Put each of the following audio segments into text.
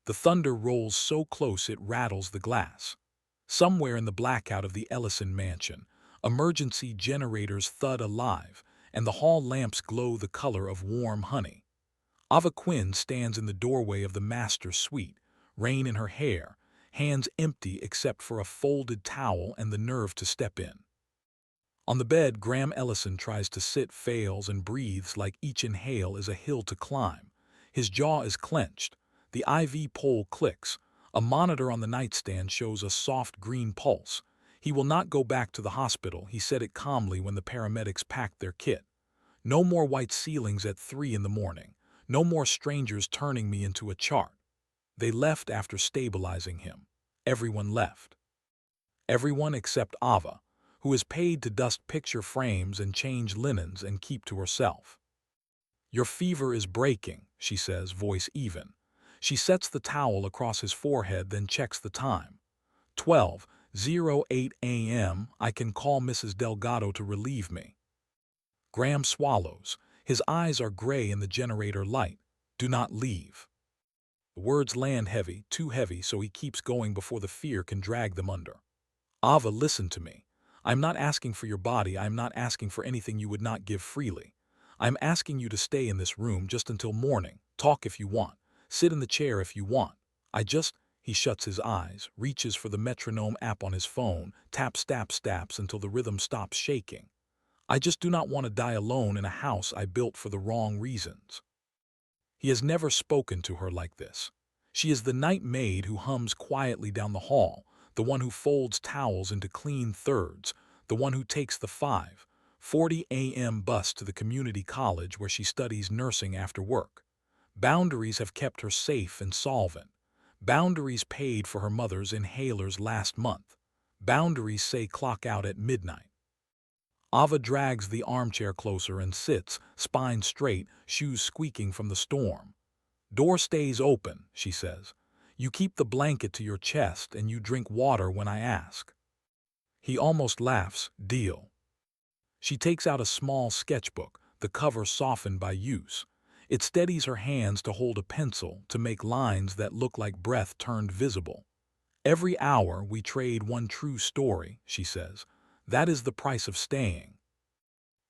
The thunder rolls so close it rattles the glass. Somewhere in the blackout of the Ellison mansion, emergency generators thud alive, and the hall lamps glow the color of warm honey. Ava Quinn stands in the doorway of the master suite, rain in her hair, hands empty except for a folded towel and the nerve to step in. On the bed, Graham Ellison tries to sit, fails, and breathes like each inhale is a hill to climb. His jaw is clenched. The IV pole clicks. A monitor on the nightstand shows a soft green pulse. He will not go back to the hospital, he said it calmly when the paramedics packed their kit. No more white ceilings at 3 in the morning. No more strangers turning me into a chart. They left after stabilizing him. Everyone left. Everyone except Ava, who is paid to dust picture frames and change linens and keep to herself. Your fever is breaking, she says, voice even. She sets the towel across his forehead, then checks the time. 12:08 a.m. I can call Mrs. Delgado to relieve me. Graham swallows. His eyes are gray in the generator light. Do not leave. The words land heavy, too heavy, so he keeps going before the fear can drag them under. Ava, listen to me. I'm not asking for your body. I'm not asking for anything you would not give freely. I'm asking you to stay in this room just until morning. Talk if you want. Sit in the chair if you want. He shuts his eyes, reaches for the metronome app on his phone, taps, taps, taps until the rhythm stops shaking. I just do not want to die alone in a house I built for the wrong reasons. He has never spoken to her like this. She is the night maid who hums quietly down the hall, the one who folds towels into clean thirds, the one who takes the 5:40 a.m. bus to the community college where she studies nursing after work. Boundaries have kept her safe and solvent. Boundaries paid for her mother's inhalers last month. Boundaries say clock out at midnight. Ava drags the armchair closer and sits, spine straight, shoes squeaking from the storm. Door stays open, she says. You keep the blanket to your chest and you drink water when I ask. He almost laughs. Deal. She takes out a small sketchbook, the cover softened by use. It steadies her hands to hold a pencil, to make lines that look like breath turned visible. Every hour we trade one true story, she says. That is the price of staying.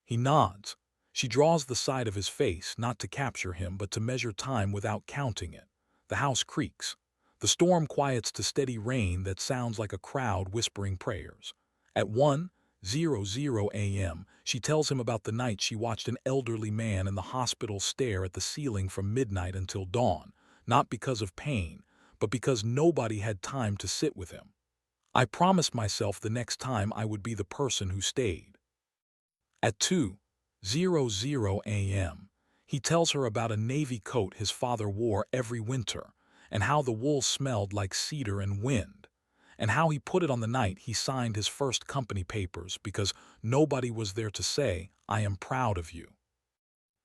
He nods. She draws the side of his face, not to capture him, but to measure time without counting it. The house creaks. The storm quiets to steady rain that sounds like a crowd whispering prayers. At 1:00 a.m., she tells him about the night she watched an elderly man in the hospital stare at the ceiling from midnight until dawn, not because of pain, but because nobody had time to sit with him. I promised myself the next time I would be the person who stayed. At 2:00 a.m., he tells her about a navy coat his father wore every winter, and how the wool smelled like cedar and wind, and how he put it on the night he signed his first company papers because nobody was there to say, I am proud of you.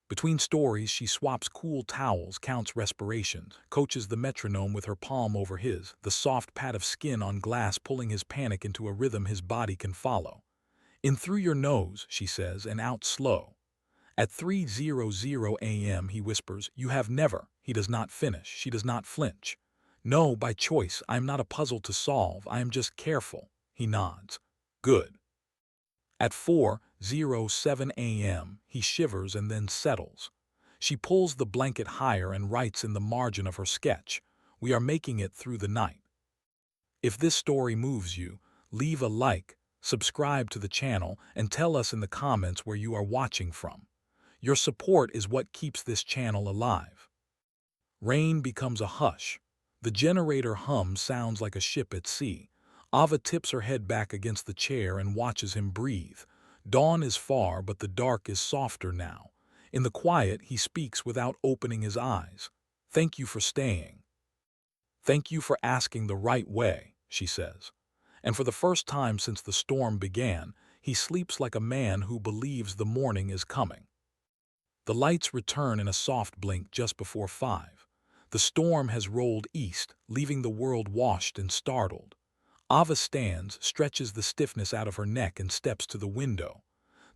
Between stories, she swaps cool towels, counts respirations, coaches the metronome with her palm over his, the soft pad of skin on glass pulling his panic into a rhythm his body can follow. In through your nose, she says, and out slow. At 3:00 a.m., he whispers, you have never. He does not finish. She does not flinch. No, by choice. I am not a puzzle to solve. I am just careful. He nods. Good. At 4:07 a.m., he shivers and then settles. She pulls the blanket higher and writes in the margin of her sketch, we are making it through the night. If this story moves you, leave a like, subscribe to the channel, and tell us in the comments where you are watching from. Your support is what keeps this channel alive. Rain becomes a hush. The generator hum sounds like a ship at sea. Ava tips her head back against the chair and watches him breathe. Dawn is far, but the dark is softer now. In the quiet, he speaks without opening his eyes. Thank you for staying. Thank you for asking the right way, she says. And for the first time since the storm began, he sleeps like a man who believes the morning is coming. The lights return in a soft blink just before 5. The storm has rolled east, leaving the world washed and startled. Ava stands, stretches the stiffness out of her neck and steps to the window.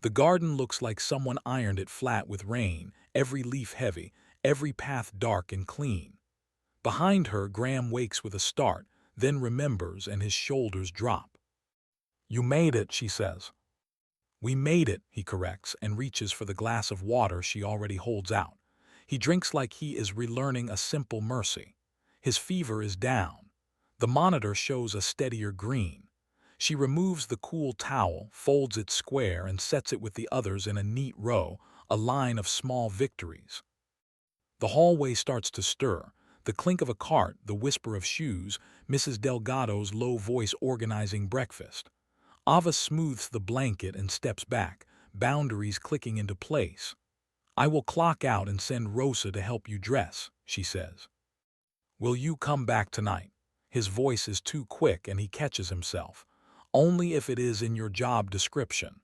The garden looks like someone ironed it flat with rain, every leaf heavy, every path dark and clean. Behind her, Graham wakes with a start, then remembers and his shoulders drop. "You made it," she says. "We made it," he corrects and reaches for the glass of water she already holds out. He drinks like he is relearning a simple mercy. His fever is down. The monitor shows a steadier green. She removes the cool towel, folds it square, and sets it with the others in a neat row, a line of small victories. The hallway starts to stir. The clink of a cart, the whisper of shoes, Mrs. Delgado's low voice organizing breakfast. Ava smooths the blanket and steps back, boundaries clicking into place. "I will clock out and send Rosa to help you dress," she says. "Will you come back tonight?" His voice is too quick and he catches himself. "Only if it is in your job description."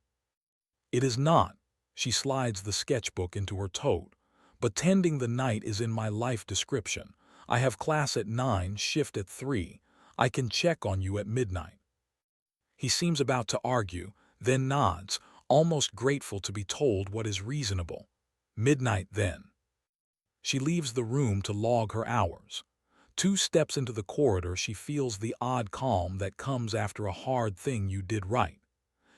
"It is not." She slides the sketchbook into her tote. "But tending the night is in my life description. I have class at 9, shift at 3. I can check on you at midnight." He seems about to argue, then nods, almost grateful to be told what is reasonable. "Midnight, then." She leaves the room to log her hours. 2 steps into the corridor, she feels the odd calm that comes after a hard thing you did right.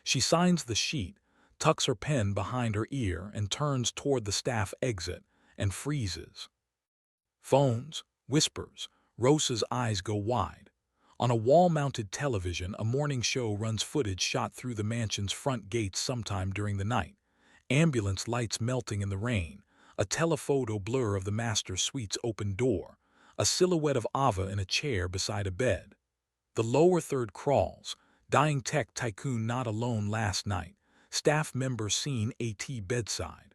She signs the sheet, tucks her pen behind her ear, and turns toward the staff exit, and freezes. "Phones," whispers. Rosa's eyes go wide. On a wall-mounted television, a morning show runs footage shot through the mansion's front gates sometime during the night. Ambulance lights melting in the rain, a telephoto blur of the master suite's open door, a silhouette of Ava in a chair beside a bed. The lower third crawls. Dying tech tycoon not alone last night. Staff member seen AT bedside.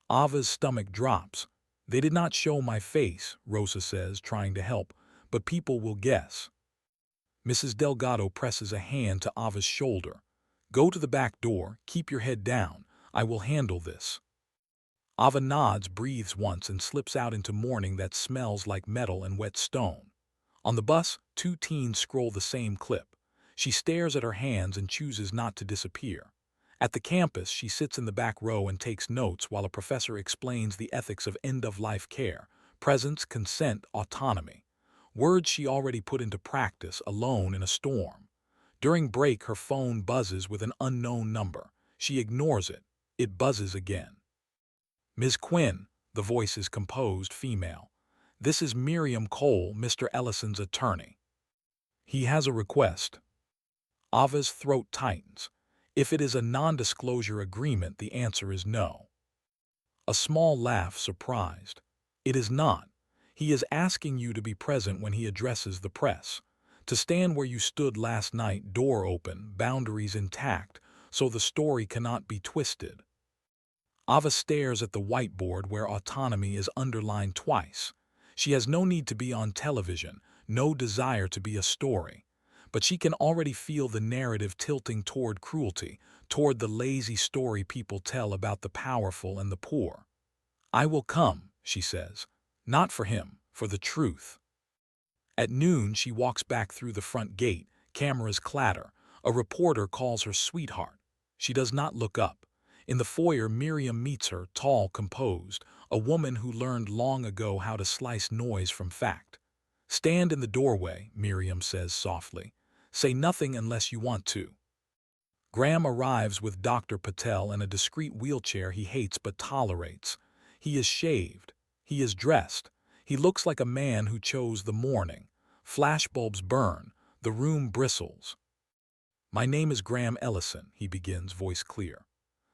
Ava's stomach drops. "They did not show my face," Rosa says, trying to help, "but people will guess." Mrs. Delgado presses a hand to Ava's shoulder. "Go to the back door, keep your head down. I will handle this." Ava nods, breathes once, and slips out into morning that smells like metal and wet stone. On the bus, 2 teens scroll the same clip. She stares at her hands and chooses not to disappear. At the campus, she sits in the back row and takes notes while a professor explains the ethics of end-of-life care: presence, consent, autonomy. Words she already put into practice, alone in a storm. During break, her phone buzzes with an unknown number. She ignores it. It buzzes again. "Ms. Quinn," the voice is composed, female. "This is Miriam Cole, Mr. Ellison's attorney. He has a request." Ava's throat tightens. If it is a non-disclosure agreement, the answer is no. A small laugh, surprised. "It is not. He is asking you to be present when he addresses the press. To stand where you stood last night, door open, boundaries intact, so the story cannot be twisted." Ava stares at the whiteboard where autonomy is underlined twice. She has no need to be on television, no desire to be a story. But she can already feel the narrative tilting toward cruelty, toward the lazy story people tell about the powerful and the poor. "I will come," she says. "Not for him, for the truth." At noon, she walks back through the front gate. Cameras clatter. A reporter calls her sweetheart. She does not look up. In the foyer, Miriam meets her, tall, composed, a woman who learned long ago how to slice noise from fact. "Stand in the doorway," Miriam says softly. "Say nothing unless you want to." Graham arrives with Dr. Patel and a discreet wheelchair he hates but tolerates. He is shaved. He is dressed. He looks like a man who chose the morning. Flashbulbs burn. The room bristles. "My name is Graham Ellison," he begins, voice clear.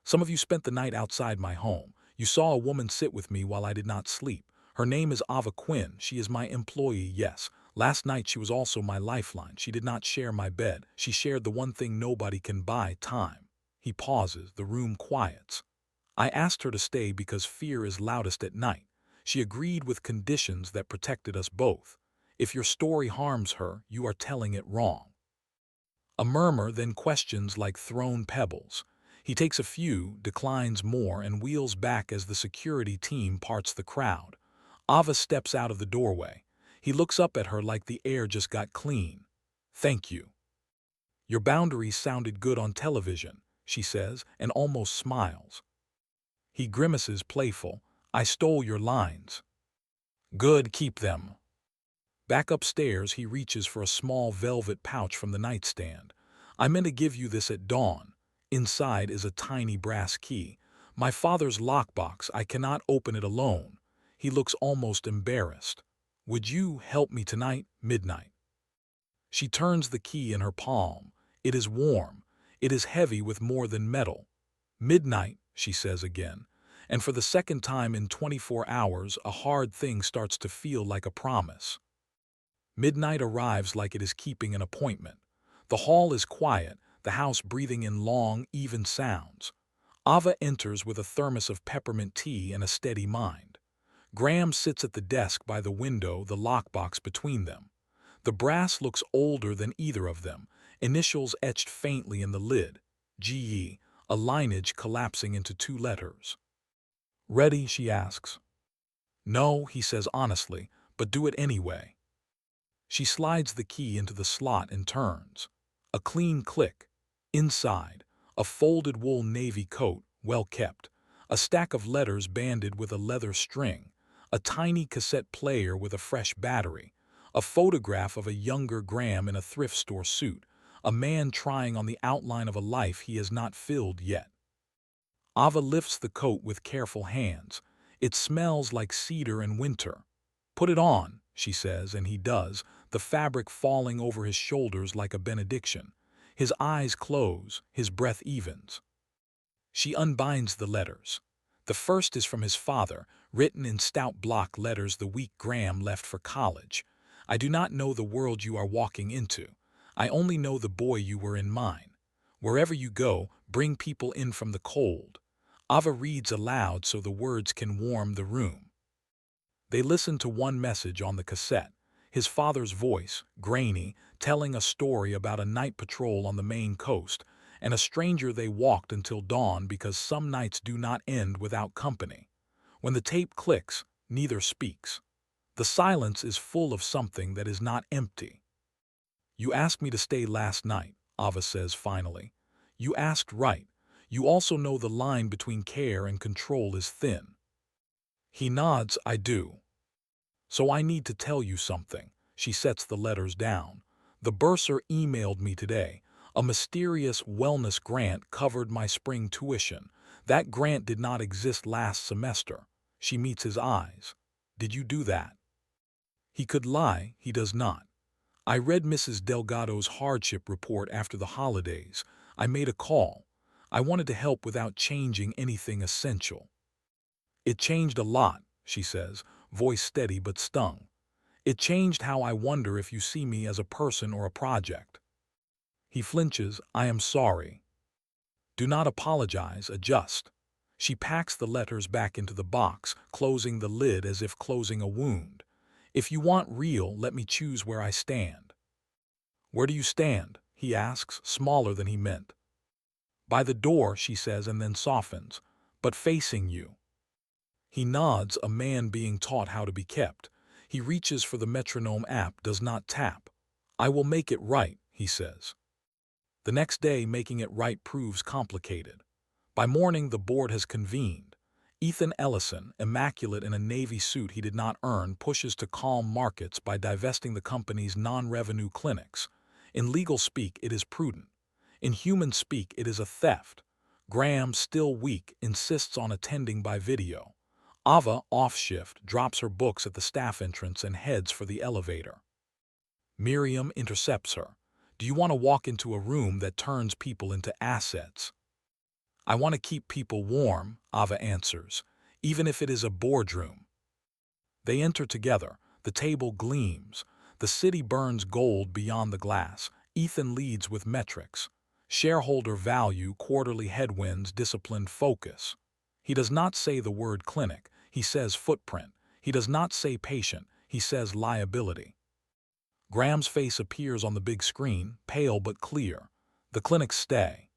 "Some of you spent the night outside my home. You saw a woman sit with me while I did not sleep. Her name is Ava Quinn. She is my employee, yes. Last night she was also my lifeline. She did not share my bed. She shared the one thing nobody can buy: time." He pauses. The room quiets. "I asked her to stay because fear is loudest at night. She agreed with conditions that protected us both. If your story harms her, you are telling it wrong." A murmur, then questions like thrown pebbles. He takes a few, declines more, and wheels back as the security team parts the crowd. Ava steps out of the doorway. He looks up at her like the air just got clean. "Thank you. Your boundaries sounded good on television," she says, and almost smiles. He grimaces, playful. "I stole your lines." "Good, keep them." Back upstairs, he reaches for a small velvet pouch from the nightstand. I meant to give you this at dawn. Inside is a tiny brass key. My father's lockbox. I cannot open it alone. He looks almost embarrassed. Would you help me tonight? Midnight. She turns the key in her palm. It is warm. It is heavy with more than metal. Midnight, she says again. And for the second time in 24 hours, a hard thing starts to feel like a promise. Midnight arrives like it is keeping an appointment. The hall is quiet, the house breathing in long, even sounds. Ava enters with a thermos of peppermint tea and a steady mind. Graham sits at the desk by the window, the lockbox between them. The brass looks older than either of them, initials etched faintly in the lid. GE, a lineage collapsing into 2 letters. Ready, she asks. No, he says honestly, but do it anyway. She slides the key into the slot and turns. A clean click. Inside, a folded wool navy coat, well kept, a stack of letters banded with a leather string, a tiny cassette player with a fresh battery, a photograph of a younger Graham in a thrift store suit, a man trying on the outline of a life he has not filled yet. Ava lifts the coat with careful hands. It smells like cedar and winter. Put it on, she says, and he does, the fabric falling over his shoulders like a benediction. His eyes close, his breath evens. She unbinds the letters. The first is from his father, written in stout block letters the week Graham left for college. I do not know the world you are walking into. I only know the boy you were in mine. Wherever you go, bring people in from the cold. Ava reads aloud so the words can warm the room. They listen to one message on the cassette. His father's voice, grainy, telling a story about a night patrol on the Maine coast, and a stranger they walked until dawn because some nights do not end without company. When the tape clicks, neither speaks. The silence is full of something that is not empty. You asked me to stay last night, Ava says finally. You asked right. You also know the line between care and control is thin. He nods, I do. So I need to tell you something. She sets the letters down. The bursar emailed me today. A mysterious wellness grant covered my spring tuition. That grant did not exist last semester. She meets his eyes. Did you do that? He could lie, he does not. I read Mrs. Delgado's hardship report after the holidays. I made a call. I wanted to help without changing anything essential. It changed a lot, she says, voice steady but stung. It changed how I wonder if you see me as a person or a project. He flinches, I am sorry. Do not apologize, adjust. She packs the letters back into the box, closing the lid as if closing a wound. If you want real, let me choose where I stand. Where do you stand? He asks, smaller than he meant. By the door, she says, and then softens. But facing you. He nods, a man being taught how to be kept. He reaches for the metronome app, does not tap. I will make it right, he says. The next day, making it right proves complicated. By morning, the board has convened. Ethan Ellison, immaculate in a Navy suit he did not earn, pushes to calm markets by divesting the company's non-revenue clinics. In legal speak, it is prudent. In human speak, it is a theft. Graham, still weak, insists on attending by video. Ava, off shift, drops her books at the staff entrance and heads for the elevator. Miriam intercepts her. Do you want to walk into a room that turns people into assets? I want to keep people warm, Ava answers, even if it is a boardroom. They enter together. The table gleams. The city burns gold beyond the glass. Ethan leads with metrics. Shareholder value, quarterly headwinds, disciplined focus. He does not say the word clinic. He says footprint. He does not say patient. He says liability. Graham's face appears on the big screen, pale but clear. The clinics stay.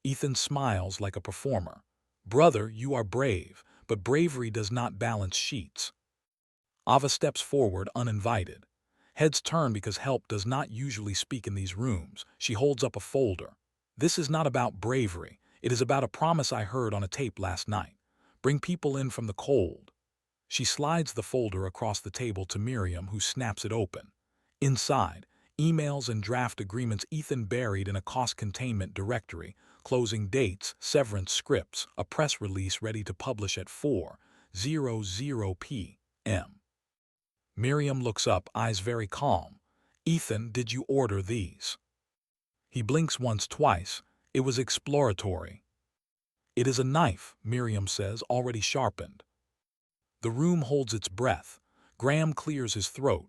Ethan smiles like a performer. Brother, you are brave, but bravery does not balance sheets. Ava steps forward uninvited. Heads turn because help does not usually speak in these rooms. She holds up a folder. This is not about bravery. It is about a promise I heard on a tape last night. Bring people in from the cold. She slides the folder across the table to Miriam, who snaps it open. Inside, emails and draft agreements Ethan buried in a cost containment directory, closing dates, severance scripts, a press release ready to publish at 4:00 p.m. Miriam looks up, eyes very calm. Ethan, did you order these? He blinks once, twice. It was exploratory. It is a knife, Miriam says, already sharpened. The room holds its breath. Graham clears his throat.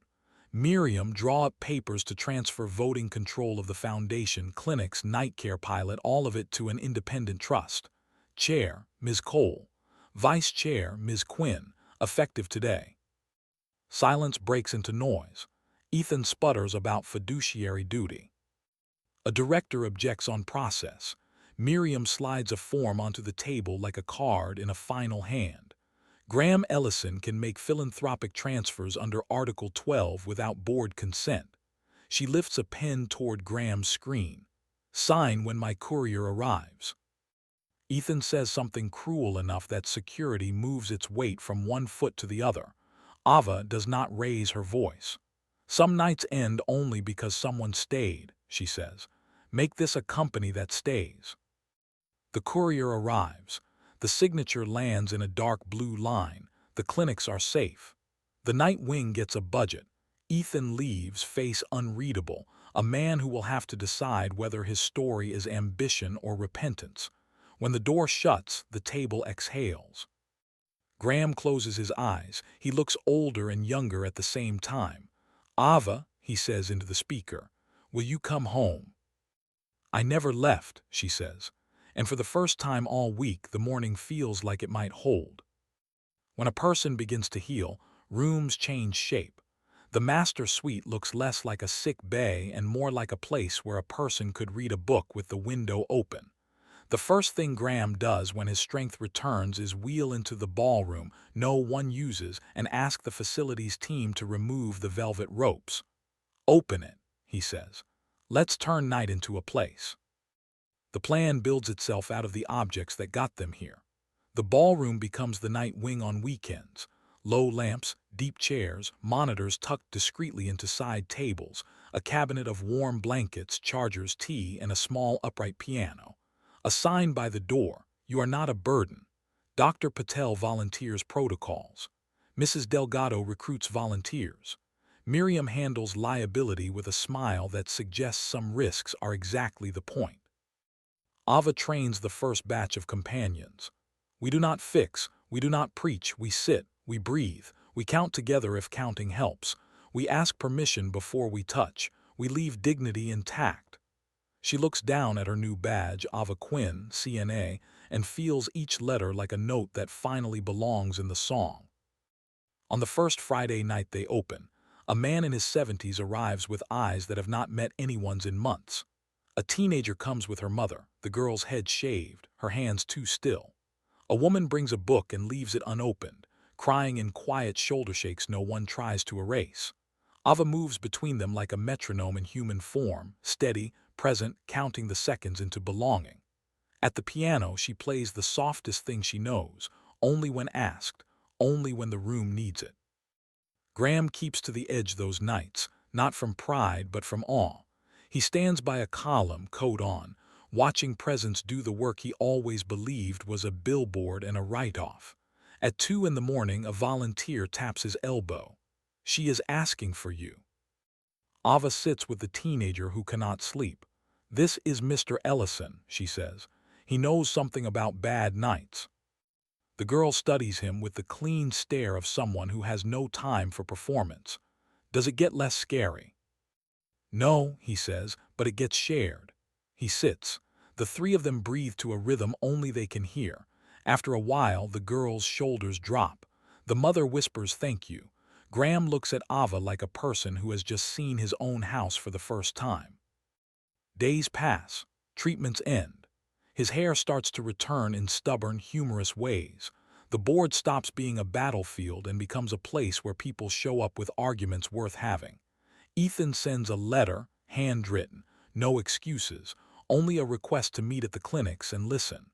Miriam, draw up papers to transfer voting control of the foundation, clinics, night care pilot, all of it to an independent trust. Chair, Ms. Cole. Vice Chair, Ms. Quinn. Effective today. Silence breaks into noise. Ethan sputters about fiduciary duty. A director objects on process. Miriam slides a form onto the table like a card in a final hand. Graham Ellison can make philanthropic transfers under Article 12 without board consent. She lifts a pen toward Graham's screen. Sign when my courier arrives. Ethan says something cruel enough that security moves its weight from one foot to the other. Ava does not raise her voice. Some nights end only because someone stayed, she says. Make this a company that stays. The courier arrives. The signature lands in a dark blue line. The clinics are safe. The night wing gets a budget. Ethan leaves, face unreadable, a man who will have to decide whether his story is ambition or repentance. When the door shuts, the table exhales. Graham closes his eyes. He looks older and younger at the same time. Ava, he says into the speaker, will you come home? I never left, she says, and for the first time all week the morning feels like it might hold. When a person begins to heal, rooms change shape. The master suite looks less like a sick bay and more like a place where a person could read a book with the window open. The first thing Graham does when his strength returns is wheel into the ballroom no one uses and ask the facilities team to remove the velvet ropes. Open it, he says. Let's turn night into a place. The plan builds itself out of the objects that got them here. The ballroom becomes the night wing on weekends. Low lamps, deep chairs, monitors tucked discreetly into side tables, a cabinet of warm blankets, chargers, tea, and a small upright piano. A sign by the door, you are not a burden. Dr. Patel volunteers protocols. Mrs. Delgado recruits volunteers. Miriam handles liability with a smile that suggests some risks are exactly the point. Ava trains the first batch of companions. We do not fix, we do not preach, we sit, we breathe, we count together if counting helps. We ask permission before we touch, we leave dignity intact. She looks down at her new badge, Ava Quinn, CNA, and feels each letter like a note that finally belongs in the song. On the first Friday night they open, a man in his 70s arrives with eyes that have not met anyone's in months. A teenager comes with her mother, the girl's head shaved, her hands too still. A woman brings a book and leaves it unopened, crying in quiet shoulder shakes no one tries to erase. Ava moves between them like a metronome in human form, steady, present, counting the seconds into belonging. At the piano, she plays the softest thing she knows, only when asked, only when the room needs it. Graham keeps to the edge those nights, not from pride but from awe. He stands by a column, coat on, watching presence do the work he always believed was a billboard and a write-off. At 2 a.m, a volunteer taps his elbow. She is asking for you. Ava sits with the teenager who cannot sleep. This is Mr. Ellison, she says. He knows something about bad nights. The girl studies him with the clean stare of someone who has no time for performance. Does it get less scary? No, he says, but it gets shared. He sits. The three of them breathe to a rhythm only they can hear. After a while, the girl's shoulders drop. The mother whispers thank you. Graham looks at Ava like a person who has just seen his own house for the first time. Days pass. Treatments end. His hair starts to return in stubborn, humorous ways. The board stops being a battlefield and becomes a place where people show up with arguments worth having. Ethan sends a letter, handwritten, no excuses, only a request to meet at the clinics and listen.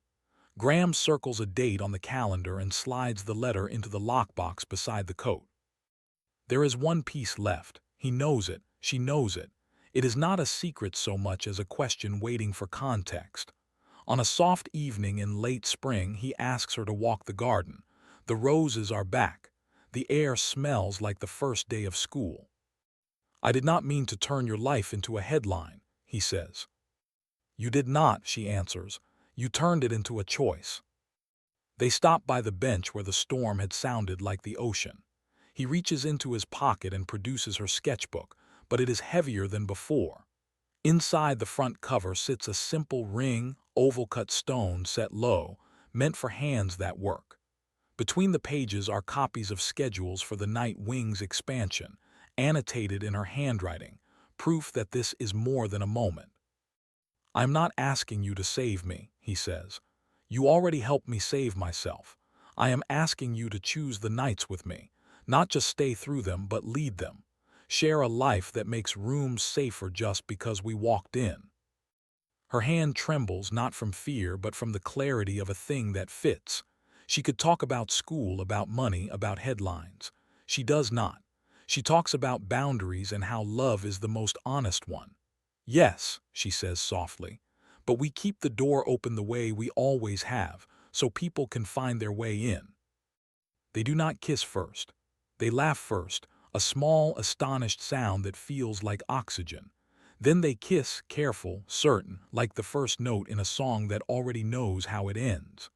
Graham circles a date on the calendar and slides the letter into the lockbox beside the coat. There is one piece left. He knows it. She knows it. It is not a secret so much as a question waiting for context. On a soft evening in late spring, he asks her to walk the garden. The roses are back. The air smells like the first day of school. "I did not mean to turn your life into a headline," he says. "You did not," she answers. "You turned it into a choice." They stop by the bench where the storm had sounded like the ocean. He reaches into his pocket and produces her sketchbook, but it is heavier than before. Inside the front cover sits a simple ring, oval-cut stone set low, meant for hands that work. Between the pages are copies of schedules for the Night Wing's expansion, annotated in her handwriting, proof that this is more than a moment. "I'm not asking you to save me," he says. "You already helped me save myself. I am asking you to choose the nights with me, not just stay through them but lead them. Share a life that makes rooms safer just because we walked in." Her hand trembles not from fear but from the clarity of a thing that fits. She could talk about school, about money, about headlines. She does not. She talks about boundaries and how love is the most honest one. "Yes," she says softly, "but we keep the door open the way we always have, so people can find their way in." They do not kiss first. They laugh first, a small, astonished sound that feels like oxygen. Then they kiss, careful, certain, like the first note in a song that already knows how it ends.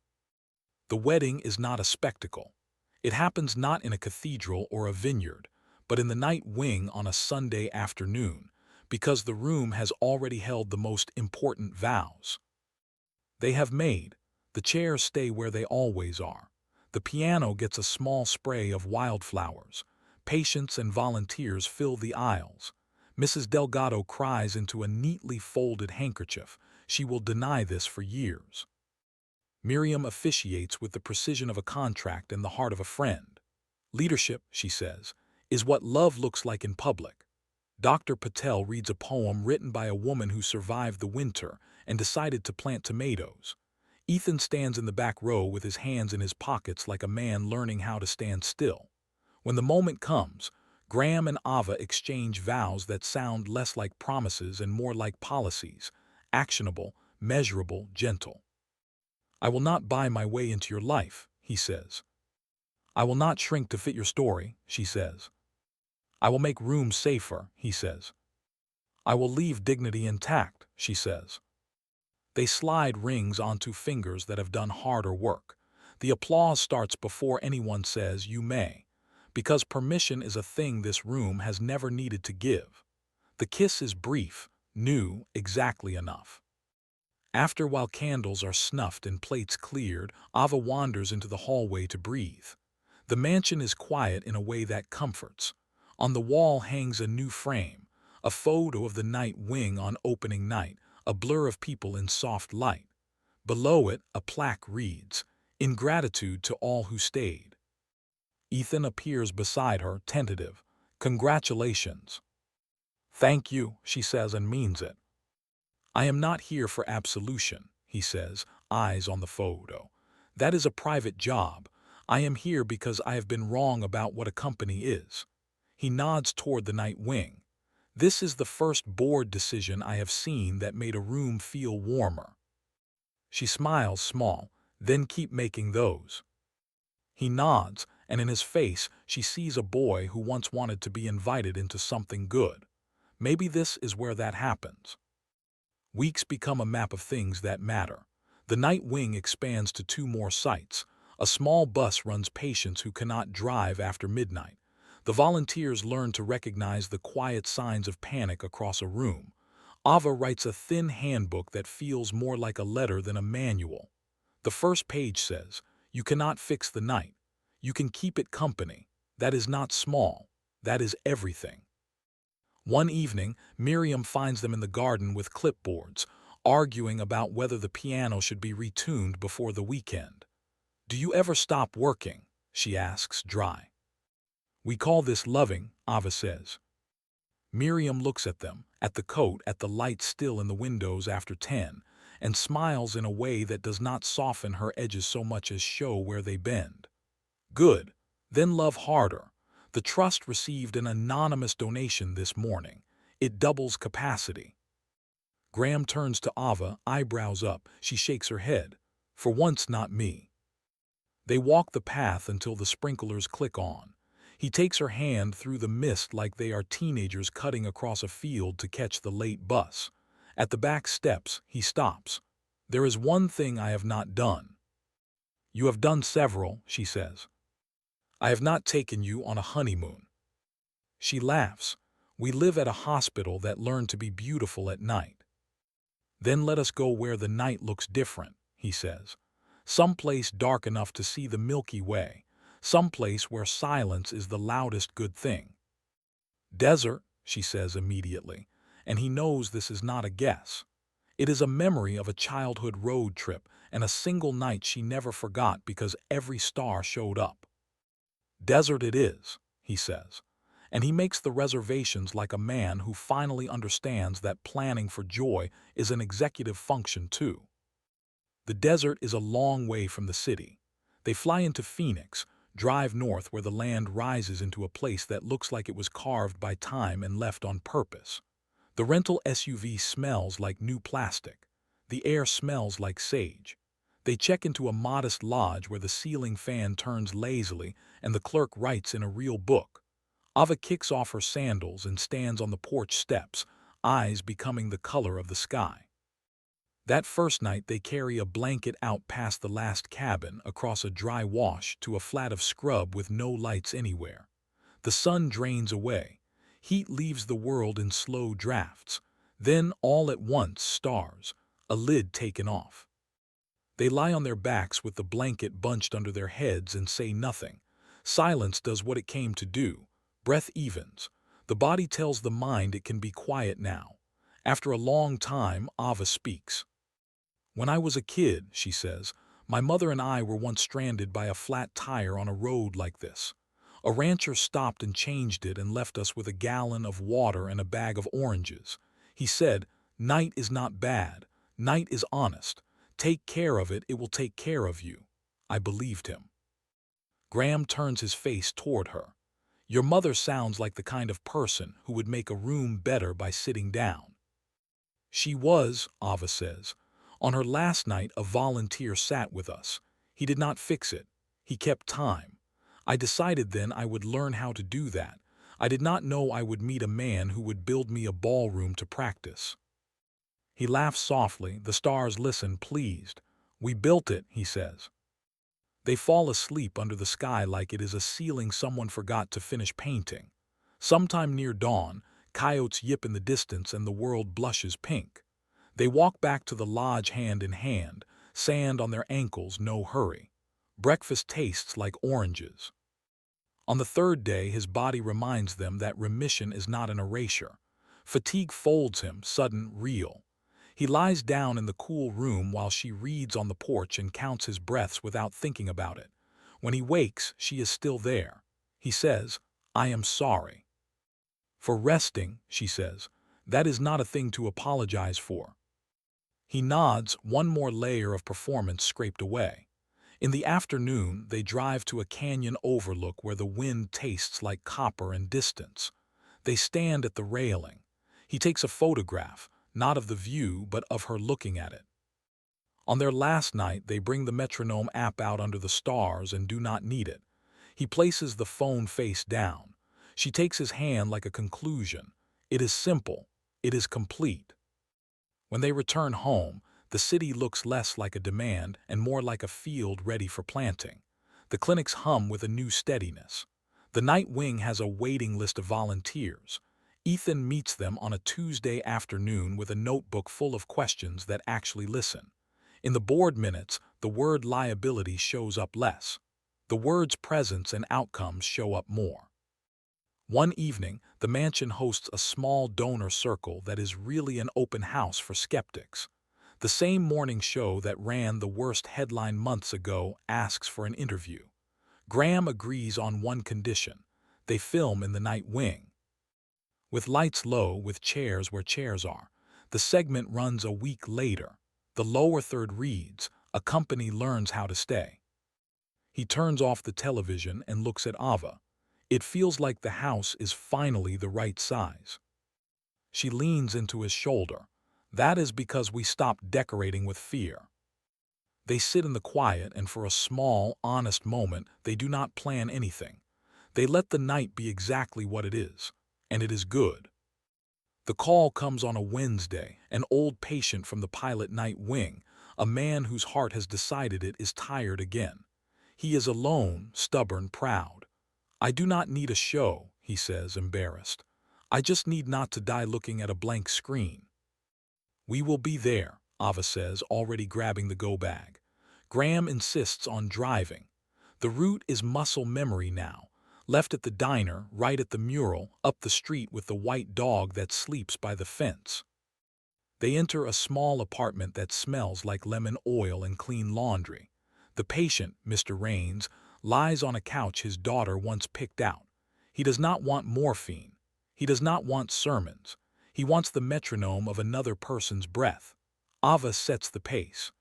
The wedding is not a spectacle. It happens not in a cathedral or a vineyard, but in the Night Wing on a Sunday afternoon, because the room has already held the most important vows. They have made. The chairs stay where they always are. The piano gets a small spray of wildflowers. Patients and volunteers fill the aisles. Mrs. Delgado cries into a neatly folded handkerchief. She will deny this for years. Miriam officiates with the precision of a contract and the heart of a friend. "Leadership," she says, "is what love looks like in public." Dr. Patel reads a poem written by a woman who survived the winter and decided to plant tomatoes. Ethan stands in the back row with his hands in his pockets like a man learning how to stand still. When the moment comes, Graham and Ava exchange vows that sound less like promises and more like policies, actionable, measurable, gentle. "I will not buy my way into your life," he says. "I will not shrink to fit your story," she says. "I will make room safer," he says. "I will leave dignity intact," she says. They slide rings onto fingers that have done harder work. The applause starts before anyone says, "You may," because permission is a thing this room has never needed to give. The kiss is brief, new, exactly enough. After, while candles are snuffed and plates cleared, Ava wanders into the hallway to breathe. The mansion is quiet in a way that comforts. On the wall hangs a new frame, a photo of the Night Wing on opening night, a blur of people in soft light. Below it, a plaque reads, "In gratitude to all who stayed." Ethan appears beside her, tentative. "Congratulations." "Thank you," she says and means it. "I am not here for absolution," he says, eyes on the photo. "That is a private job. I am here because I have been wrong about what a company is." He nods toward the Night Wing. "This is the first board decision I have seen that made a room feel warmer." She smiles small, "Then keep making those." He nods, and in his face she sees a boy who once wanted to be invited into something good. Maybe this is where that happens. Weeks become a map of things that matter. The Night Wing expands to 2 more sites. A small bus runs patients who cannot drive after midnight. The volunteers learn to recognize the quiet signs of panic across a room. Ava writes a thin handbook that feels more like a letter than a manual. The first page says, "You cannot fix the night. You can keep it company. That is not small. That is everything." One evening, Miriam finds them in the garden with clipboards, arguing about whether the piano should be retuned before the weekend. "Do you ever stop working?" she asks, dry. "We call this loving," Ava says. Miriam looks at them, at the coat, at the light still in the windows after 10, and smiles in a way that does not soften her edges so much as show where they bend. Good. Then love harder. The trust received an anonymous donation this morning. It doubles capacity. Graham turns to Ava, eyebrows up. She shakes her head. For once, not me. They walk the path until the sprinklers click on. He takes her hand through the mist like they are teenagers cutting across a field to catch the late bus. At the back steps, he stops. There is one thing I have not done. You have done several, she says. I have not taken you on a honeymoon. She laughs. We live at a hospital that learned to be beautiful at night. Then let us go where the night looks different, he says. Someplace dark enough to see the Milky Way. Someplace where silence is the loudest good thing. Desert, she says immediately, and he knows this is not a guess. It is a memory of a childhood road trip and a single night she never forgot because every star showed up. Desert it is, he says, and he makes the reservations like a man who finally understands that planning for joy is an executive function too. The desert is a long way from the city. They fly into Phoenix, drive north where the land rises into a place that looks like it was carved by time and left on purpose. The rental SUV smells like new plastic. The air smells like sage. They check into a modest lodge where the ceiling fan turns lazily and the clerk writes in a real book. Ava kicks off her sandals and stands on the porch steps, eyes becoming the color of the sky. That first night they carry a blanket out past the last cabin, across a dry wash to a flat of scrub with no lights anywhere. The sun drains away. Heat leaves the world in slow drafts. Then, all at once, stars, a lid taken off. They lie on their backs with the blanket bunched under their heads and say nothing. Silence does what it came to do. Breath evens. The body tells the mind it can be quiet now. After a long time, Ava speaks. When I was a kid, she says, my mother and I were once stranded by a flat tire on a road like this. A rancher stopped and changed it and left us with a gallon of water and a bag of oranges. He said, night is not bad. Night is honest. Take care of it, it will take care of you. I believed him. Graham turns his face toward her. Your mother sounds like the kind of person who would make a room better by sitting down. She was, Ava says. On her last night, a volunteer sat with us. He did not fix it. He kept time. I decided then I would learn how to do that. I did not know I would meet a man who would build me a ballroom to practice. He laughs softly. The stars listen, pleased. We built it, he says. They fall asleep under the sky like it is a ceiling someone forgot to finish painting. Sometime near dawn, coyotes yip in the distance and the world blushes pink. They walk back to the lodge hand in hand, sand on their ankles, no hurry. Breakfast tastes like oranges. On the third day, his body reminds them that remission is not an erasure. Fatigue folds him, sudden, real. He lies down in the cool room while she reads on the porch and counts his breaths without thinking about it. When he wakes, she is still there. He says, I am sorry. For resting, she says, that is not a thing to apologize for. He nods, one more layer of performance scraped away. In the afternoon, they drive to a canyon overlook where the wind tastes like copper and distance. They stand at the railing. He takes a photograph, not of the view, but of her looking at it. On their last night, they bring the metronome app out under the stars and do not need it. He places the phone face down. She takes his hand like a conclusion. It is simple. It is complete. When they return home, the city looks less like a demand and more like a field ready for planting. The clinics hum with a new steadiness. The night wing has a waiting list of volunteers. Ethan meets them on a Tuesday afternoon with a notebook full of questions that actually listen. In the board minutes, the word liability shows up less. The words presence and outcomes show up more. One evening, the mansion hosts a small donor circle that is really an open house for skeptics. The same morning show that ran the worst headline months ago asks for an interview. Graham agrees on one condition. They film in the night wing. With lights low, with chairs where chairs are. The segment runs a week later. The lower third reads, "A company learns how to stay." He turns off the television and looks at Ava. It feels like the house is finally the right size. She leans into his shoulder. That is because we stopped decorating with fear. They sit in the quiet, and for a small, honest moment, they do not plan anything. They let the night be exactly what it is, and it is good. The call comes on a Wednesday, an old patient from the pilot night wing, a man whose heart has decided it is tired again. He is alone, stubborn, proud. "I do not need a show," he says, embarrassed. "I just need not to die looking at a blank screen." "We will be there," Ava says, already grabbing the go bag. Graham insists on driving. The route is muscle memory now. Left at the diner, right at the mural, up the street with the white dog that sleeps by the fence. They enter a small apartment that smells like lemon oil and clean laundry. The patient, Mr. Raines, lies on a couch his daughter once picked out. He does not want morphine. He does not want sermons. He wants the metronome of another person's breath. Ava sets the pace.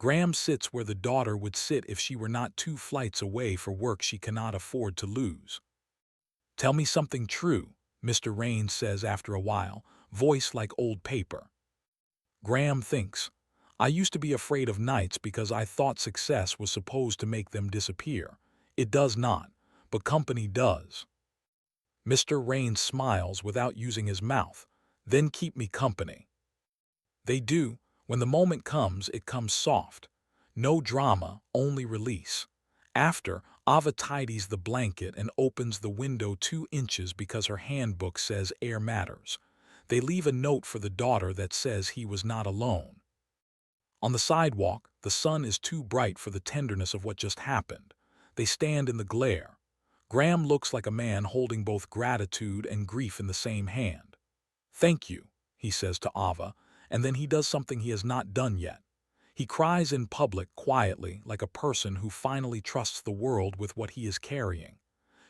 Graham sits where the daughter would sit if she were not 2 flights away for work she cannot afford to lose. "Tell me something true," Mr. Raines says after a while, voice like old paper. Graham thinks. "I used to be afraid of nights because I thought success was supposed to make them disappear. It does not, but company does." Mr. Raines smiles without using his mouth. "Then keep me company." They do. When the moment comes, it comes soft. No drama, only release. After, Ava tidies the blanket and opens the window 2 inches because her handbook says air matters. They leave a note for the daughter that says he was not alone. On the sidewalk, the sun is too bright for the tenderness of what just happened. They stand in the glare. Graham looks like a man holding both gratitude and grief in the same hand. "Thank you," he says to Ava, and then he does something he has not done yet. He cries in public quietly, like a person who finally trusts the world with what he is carrying.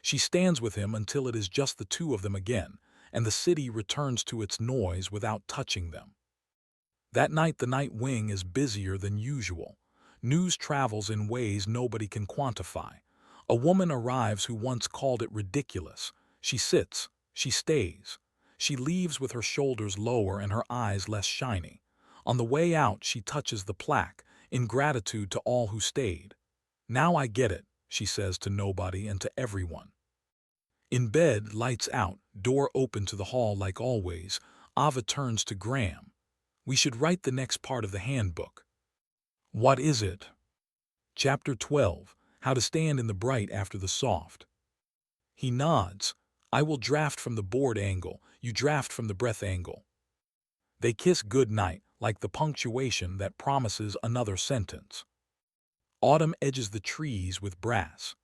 She stands with him until it is just the two of them again, and the city returns to its noise without touching them. That night the night wing is busier than usual. News travels in ways nobody can quantify. A woman arrives who once called it ridiculous. She sits. She stays. She leaves with her shoulders lower and her eyes less shiny. On the way out, she touches the plaque, in gratitude to all who stayed. "Now I get it," she says to nobody and to everyone. In bed, lights out, door open to the hall like always, Ava turns to Graham. "We should write the next part of the handbook." "What is it?" Chapter 12, How to Stand in the Bright After the Soft. He nods. "I will draft from the board angle, you draft from the breath angle." They kiss good night, like the punctuation that promises another sentence. Autumn edges the trees with brass.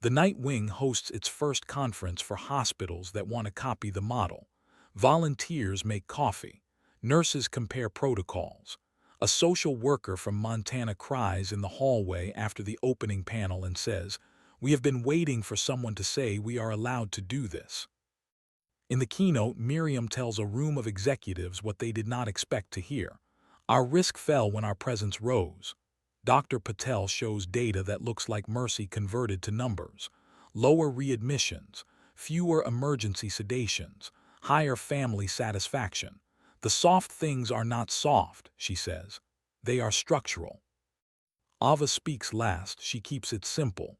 The night wing hosts its first conference for hospitals that want to copy the model. Volunteers make coffee. Nurses compare protocols. A social worker from Montana cries in the hallway after the opening panel and says, "We have been waiting for someone to say we are allowed to do this." In the keynote, Miriam tells a room of executives what they did not expect to hear. "Our risk fell when our presence rose." Dr. Patel shows data that looks like mercy converted to numbers. Lower readmissions, fewer emergency sedations, higher family satisfaction. "The soft things are not soft," she says. "They are structural." Ava speaks last. She keeps it simple.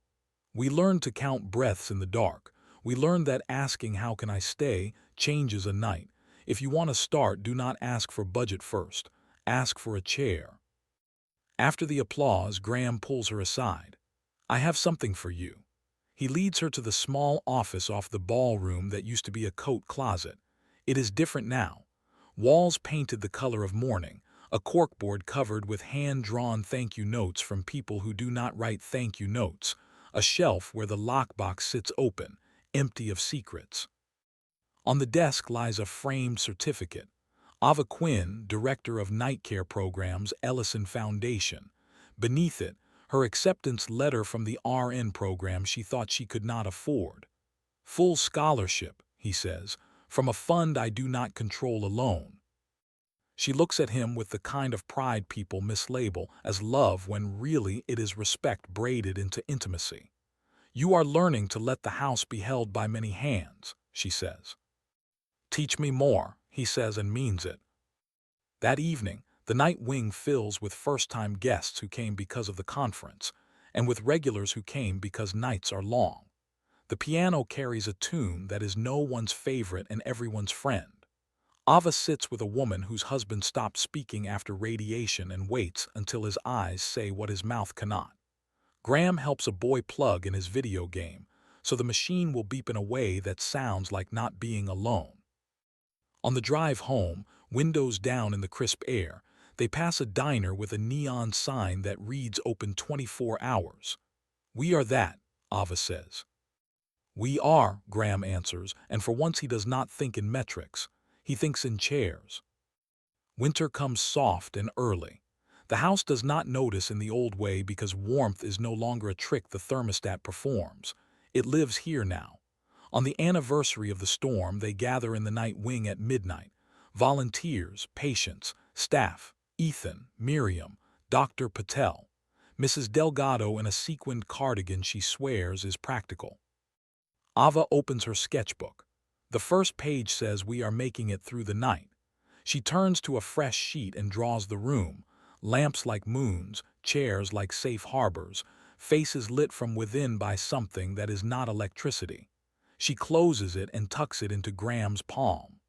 "We learned to count breaths in the dark. We learned that asking 'how can I stay' changes a night. If you want to start, do not ask for budget first. Ask for a chair." After the applause, Graham pulls her aside. "I have something for you." He leads her to the small office off the ballroom that used to be a coat closet. It is different now. Walls painted the color of mourning, a corkboard covered with hand-drawn thank you notes from people who do not write thank you notes, a shelf where the lockbox sits open, empty of secrets. On the desk lies a framed certificate. Ava Quinn, Director of Night Care Programs, Ellison Foundation. Beneath it, her acceptance letter from the RN program she thought she could not afford. "Full scholarship," he says, "from a fund I do not control alone." She looks at him with the kind of pride people mislabel as love when really it is respect braided into intimacy. "You are learning to let the house be held by many hands," she says. "Teach me more," he says and means it. That evening, the night wing fills with first-time guests who came because of the conference, and with regulars who came because nights are long. The piano carries a tune that is no one's favorite and everyone's friend. Ava sits with a woman whose husband stopped speaking after radiation and waits until his eyes say what his mouth cannot. Graham helps a boy plug in his video game, so the machine will beep in a way that sounds like not being alone. On the drive home, windows down in the crisp air, they pass a diner with a neon sign that reads open 24 hours. "We are that," Ava says. "We are," Graham answers, and for once he does not think in metrics. He thinks in chairs. Winter comes soft and early. The house does not notice in the old way because warmth is no longer a trick the thermostat performs. It lives here now. On the anniversary of the storm, they gather in the night wing at midnight. Volunteers, patients, staff, Ethan, Miriam, Dr. Patel. Mrs. Delgado in a sequined cardigan she swears is practical. Ava opens her sketchbook. The first page says we are making it through the night. She turns to a fresh sheet and draws the room. Lamps like moons, chairs like safe harbors, faces lit from within by something that is not electricity. She closes it and tucks it into Graham's palm.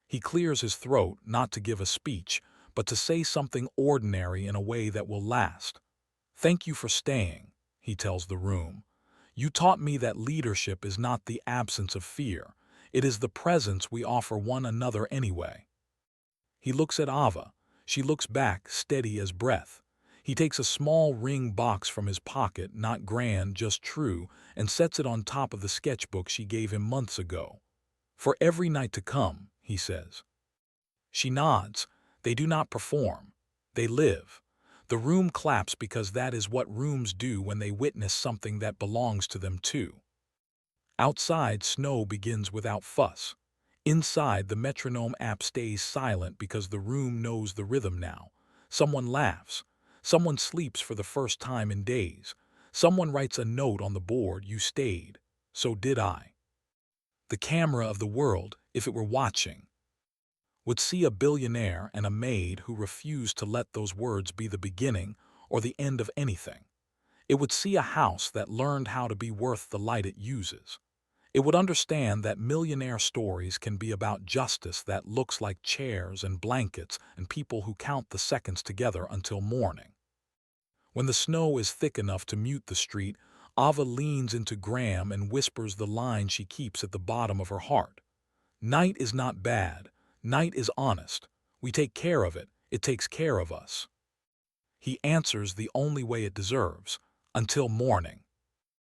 He clears his throat, not to give a speech, but to say something ordinary in a way that will last. "Thank you for staying," he tells the room. "You taught me that leadership is not the absence of fear. It is the presence we offer one another anyway." He looks at Ava. She looks back, steady as breath. He takes a small ring box from his pocket, not grand, just true, and sets it on top of the sketchbook she gave him months ago. "For every night to come," he says. She nods. They do not perform. They live. The room claps because that is what rooms do when they witness something that belongs to them too. Outside, snow begins without fuss. Inside, the metronome app stays silent because the room knows the rhythm now. Someone laughs. Someone sleeps for the first time in days. Someone writes a note on the board, "You stayed. So did I." The camera of the world, if it were watching, would see a billionaire and a maid who refused to let those words be the beginning or the end of anything. It would see a house that learned how to be worth the light it uses. It would understand that millionaire stories can be about justice that looks like chairs and blankets and people who count the seconds together until morning. When the snow is thick enough to mute the street, Ava leans into Graham and whispers the line she keeps at the bottom of her heart. "Night is not bad. Night is honest. We take care of it. It takes care of us." He answers the only way it deserves, "Until morning."